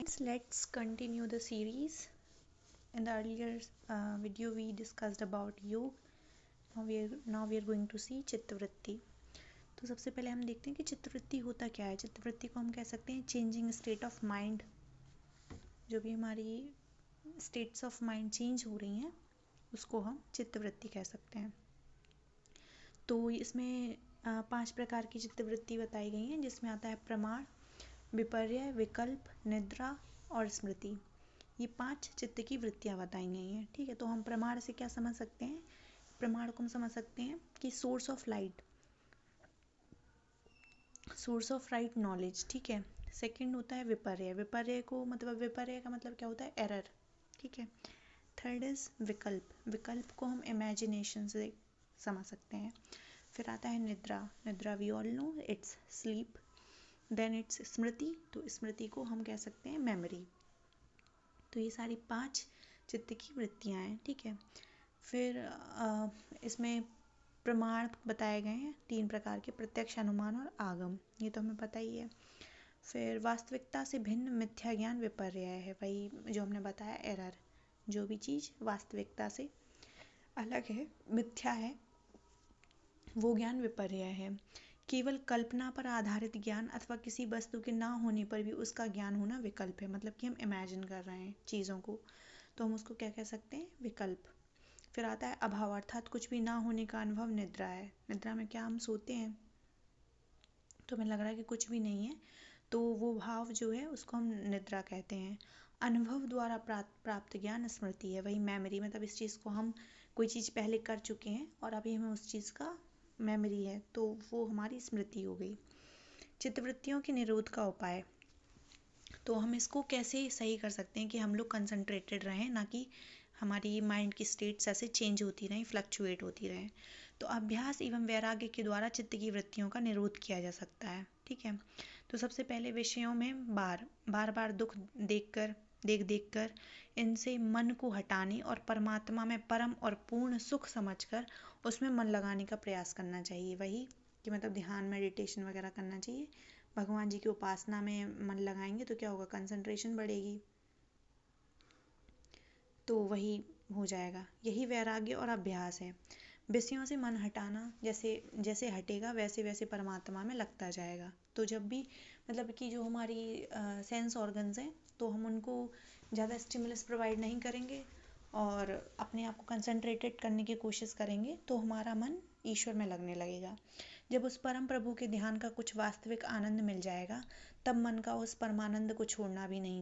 Let's continue the series. In the earlier video we discussed about योग. Now we are going to see चित्तवृत्ति. तो सबसे पहले हम देखते हैं कि चित्तवृत्ति होता क्या है. चित्तवृत्ति को हम कह सकते हैं चेंजिंग स्टेट ऑफ माइंड. जो भी हमारी स्टेट्स ऑफ माइंड चेंज हो रही हैं उसको हम चित्तवृत्ति कह सकते हैं. तो इसमें 5 प्रकार की चित्तवृत्ति बताई गई हैं, जिसमें आता है प्रमाण, विपर्य, विकल्प, निद्रा और स्मृति. ये 5 चित्त की वृत्तियां बताई गई हैं. ठीक है, तो हम प्रमाण से क्या समझ सकते हैं. प्रमाण को हम समझ सकते हैं कि सोर्स ऑफ लाइट नॉलेज. ठीक है. सेकंड होता है विपर्य. विपर्य का मतलब क्या होता है, एरर. ठीक है. थर्ड इज विकल्प. विकल्प को हम इमेजिनेशन से समझ सकते हैं. फिर आता है निद्रा we all know it's sleep. Then it's स्मृति. तो स्मृति को हम कह सकते हैं मेमोरी. तो ये सारी 5 चित्त की वृत्तियां हैं. ठीक है. फिर इसमें प्रमाण बताए गए हैं 3 प्रकार के, प्रत्यक्ष, अनुमान और आगम. ये तो हमें पता ही है. फिर वास्तविकता से भिन्न मिथ्या ज्ञान विपर्य है. वही जो हमने बताया, एरर. जो भी चीज़ वास्तविकता से अलग है, मिथ्या है, वो ज्ञान विपर्य है. केवल कल्पना पर आधारित ज्ञान अथवा किसी वस्तु के ना होने पर भी उसका ज्ञान होना विकल्प है. मतलब कि हम इमेजिन कर रहे हैं चीज़ों को, तो हम उसको क्या कह सकते हैं, विकल्प. फिर आता है अभाव, अर्थात कुछ भी ना होने का अनुभव निद्रा है. निद्रा में क्या हम सोते हैं तो हमें लग रहा है कि कुछ भी नहीं है, तो वो भाव जो है उसको हम निद्रा कहते हैं. अनुभव द्वारा प्राप्त ज्ञान स्मृति है. वही मेमोरी, मतलब इस चीज़ को हम कोई चीज़ पहले कर चुके हैं और अभी हमें उस चीज़ का मेमोरी है, तो वो हमारी स्मृति हो गई. चित्तवृत्तियों के निरोध का उपाय. तो हम इसको कैसे सही कर सकते हैं कि हम लोग कंसंट्रेटेड रहें, ना कि हमारी माइंड की स्टेट्स ऐसे चेंज होती रहें, फ्लक्चुएट होती रहें. तो अभ्यास एवं वैराग्य के द्वारा चित्त की वृत्तियों का निरोध किया जा सकता है. ठीक है. तो सबसे पहले विषयों में बार दुख देख कर इनसे मन को हटाने और परमात्मा में परम और पूर्ण सुख समझकर उसमें मन लगाने का प्रयास करना चाहिए. वही कि मतलब ध्यान, मेडिटेशन वगैरह करना चाहिए. भगवान जी की उपासना में मन लगाएंगे तो क्या होगा, कंसंट्रेशन बढ़ेगी, तो वही हो जाएगा. यही वैराग्य और अभ्यास है. विषयों से मन हटाना, जैसे जैसे हटेगा वैसे वैसे परमात्मा में लगता जाएगा. तो जब भी मतलब कि जो हमारी सेंस ऑर्गन्स हैं, तो हम उनको ज़्यादा स्टिमुलस प्रोवाइड नहीं करेंगे और अपने आप को कंसंट्रेटेड करने की कोशिश करेंगे, तो हमारा मन ईश्वर में लगने लगेगा. जब उस परम प्रभु के ध्यान का कुछ वास्तविक आनंद मिल जाएगा, तब मन का उस परमानंद को छोड़ना भी नहीं